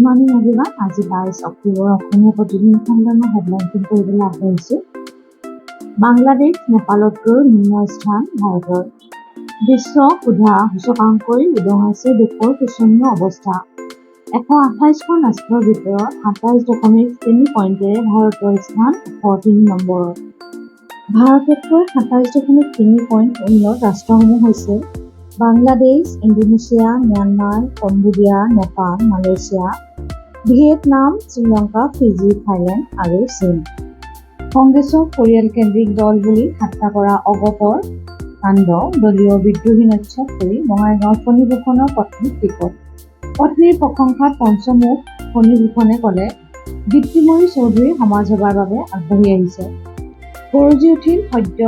Good morning everyone. আজি 22 অক্টোবৰ অসমীয়া প্ৰতিদিন খণ্ডৰ headline কৰিবলৈ আগবাঢ়িছো। বাংলাদেশ নেপালতকৈ নিম্ন স্থান ভাৰতৰ। বিশ্ব ক্ষুধা সূচকাংকই উদঙাইছে দেশৰ শোচনীয় অৱস্থা। 128খন ৰাষ্ট্ৰৰ ভিতৰত 27.3 পইণ্টেৰে ভাৰতৰ স্থান 103 নম্বৰত। ভাৰততকৈ 27.3 পইণ্ট উন্নত ৰাষ্ট্ৰসমূহ হৈছে Bangladesh, Indonesia, Myanmar, Cambodia, Nepal, Malaysia, Vietnam, Sri Lanka, Fiji, Thailand আৰু চীন। কংগ্ৰেছক পৰিয়ালকেন্দ্ৰিক দল বুলি ঠাট্টা কৰা অগপৰ কাণ্ড, দলীয় বিদ্ৰোহী নস্যাৎ কৰি বঙাইগাঁও ফণীভূষণৰ পত্নীক টিকট। পত্নীৰ প্ৰশংসাত পঞ্চমুখ ফণীভূষণে ক'লে, দীপ্তিময়ী চৌধুৰী সমাজ সেৱাৰ বাবে আগবাঢ়ি আহিছে। গৰজি উঠিল সদ্য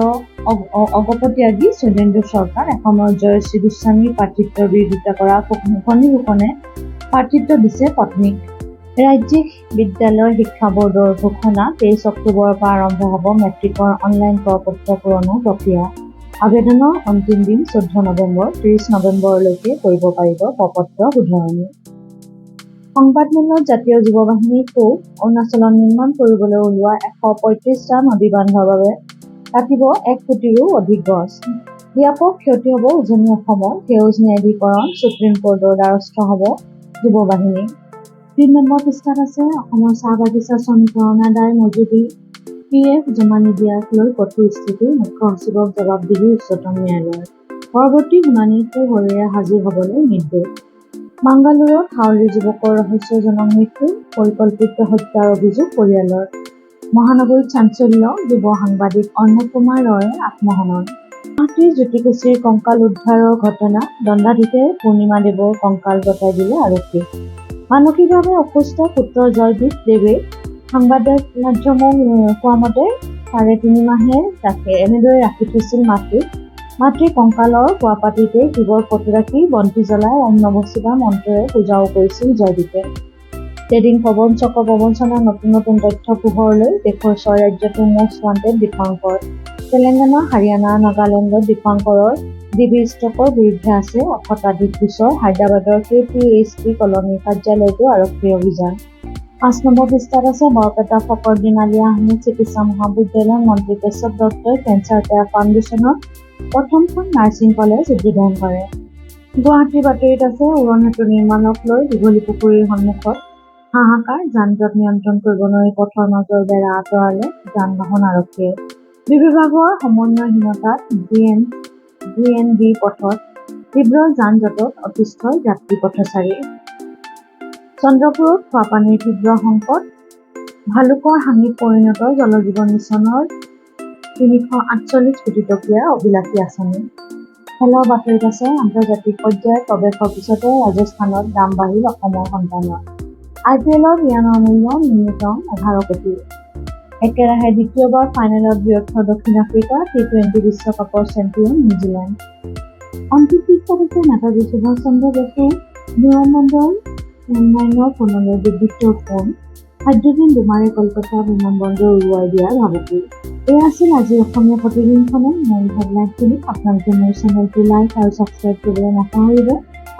অগপত্যাগী শৈলেন্দ্ৰ চৰকাৰ। এসময়ত জয়শ্ৰী গোস্বামীৰ প্ৰাৰ্থিত্বৰ বিৰোধিতা কৰা ফণীভূষণে প্ৰাৰ্থিত্ব দিছে পত্নীক। ৰাজ্যিক বিদ্যালয় শিক্ষা বোৰ্ডৰ ঘোষণা, 23 অক্টোবৰৰ পৰা আৰম্ভ হ'ব মেট্ৰিকৰ অনলাইন প্ৰ-পত্ৰ পূৰণৰ প্ৰক্ৰিয়া। আবেদনৰ অন্তিম দিন 14 নৱেম্বৰ। 30 নৱেম্বৰলৈকে কৰিব পাৰিব প্ৰ-পত্ৰ শুধৰণি। সংবাদমেলত জাতীয় যুৱ বাহিনীৰ ক্ষোভ, অৰুণাচলত নিৰ্মাণ কৰিবলৈ ওলোৱা 135টা নদী বান্ধৰ বাবে কাটিব 1 কোটিৰো অধিক গছ। ব্যাপক ক্ষতি হ'ব উজনি অসমৰ। সেউজ ন্যায়াধিকৰণ, সুপ্ৰিম কোৰ্টৰ দ্বাৰস্থ হ'ব যুৱ বাহিনী। 3 নম্বৰ পৃষ্ঠাত আছে অসমৰ চাহ বাগিচা শ্ৰমিকৰ অনাদায় মজুৰি PF জমা নিদিয়াক লৈ কঠোৰ স্থিতি, মুখ্য সচিবক জবাবদিহি উচ্চতম ন্যায়ালয়ৰ। পৰৱৰ্তী শুনানিত সুশৰীৰে হাজিৰ হ'বলৈ নিৰ্দেশ। বাংগালুৰুত হাউলী যুৱকৰ ৰহস্যজনক মৃত্যু, পৰিকল্পিত হত্যাৰ অভিযোগ পৰিয়ালৰ। মহানগৰীত চাঞ্চল্য, যুৱ সাংবাদিক অৰ্ণৱ কুমাৰ ৰয়ে আত্মহনন। গুৱাহাটীৰ জ্যোতিকুছিৰ কংকাল উদ্ধাৰৰ ঘটনা, দণ্ডাধীশে পূৰ্ণিমা দেৱৰ কংকাল গতাই দিলে আৰক্ষী। মানসিকভাৱে অসুস্থ পুত্ৰ জয়দীপ দেৱে সংবাদ মাধ্যমক কোৱা মতে 3.5 মাহে এনেদৰে ৰাখি থৈছিল মাতৃক। মাতৃৰ কংকালৰ কুৱাপাতিতে শিৱৰ ফটো ৰাখি বন্তি জ্বলাই ওম নমঃ শিৱায় মন্ত্ৰৰে পূজাও কৰিছিল জয়দীপে। ট্ৰেডিং প্ৰবঞ্চনাৰ নতুন নতুন তথ্য পোহৰলৈ, দেশৰ 6 ৰাজ্যতো মষ্ট ৱান্টেড দীপাংকৰ। তেলেংগানা, হাৰিয়ানা, নাগালেণ্ডত দীপাংকৰৰ ডিবি ষ্টকৰ বিৰুদ্ধে আছে 1 শতাধিক গোচৰ। হায়দৰাবাদৰ KPHP কলনীৰ কাৰ্যালয়তো আৰক্ষীৰ অভিযান। 5 নম্বৰ পৃষ্ঠাত আছে বৰপেটা ফকৰুদ্দিন আলী আহমেদ চিকিৎসা মহাবিদ্যালয়ত মন্ত্ৰী কেশৱ দত্তই কেঞ্চাৰ কেয়াৰ ফাউণ্ডেশ্যনৰ প্ৰথমখন নাৰ্ছিং কলেজ উদ্বোধন কৰে। গুৱাহাটীৰ বাতৰিত আছে উৰণ সেতু নিৰ্মাণক লৈ দীঘলী পুখুৰীৰ সন্মুখত হাহাকাৰ, যান-জঁট নিয়ন্ত্ৰণ কৰিব নোৱাৰি পথৰ মাজৰ বেৰা আঁতৰালে যান-বাহন আৰক্ষীয়ে। বিভাগৰ সমন্বয়হীনতাত GNB পথত তীব্ৰ যান-জঁটত অতিষ্ঠ যাত্ৰী পথচাৰী। চন্দ্ৰপুৰত খোৱাপানীৰ তীব্ৰ সংকট, ভালুকৰ হাঙিত পৰিণত জল জীৱন মিছনৰ 348 কোটি টকীয়া অভিলাষী আঁচনি। খেলৰ বাতৰিত আছে আন্তৰ্জাতিক পৰ্যায়ত প্ৰৱেশৰ পিছতে ৰাজস্থানত দাম বাঢ়িল অসমৰ সন্তানৰ। IPLৰ বিয়ানৰ মূল্য ন্যূনতম 11 কোটি। একেৰাহে দ্বিতীয়বাৰ ফাইনেলত ব্যৰ্থ দক্ষিণ আফ্ৰিকা, T20 বিশ্বকাপৰ চেম্পিয়ন নিউজিলেণ্ড। অন্তিম পৃষ্ঠাত আছে নেতাজী সুভাষ চন্দ্ৰ বসুৰ বিমানবন্দৰ চেন্নাইৰ ফোনলৈ দুৰ্বৃত্তৰ ফোন, হাইড্ৰজেন বোমাৰে কলকাতা বিমানবন্দৰ উৰুৱাই দিয়াৰ ভাবুকি। এয়া আছিল আজিৰ অসমীয়া প্ৰতিদিনখনৰ মূল হেডলাইনখিনি। আপোনালোকে মোৰ চেনেলটো লাইক আৰু ছাবস্ক্ৰাইব কৰিবলৈ নাপাহৰিব।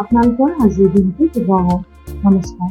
আপোনালোকৰ আজিৰ দিনটো শুভ হওক। নমস্কাৰ।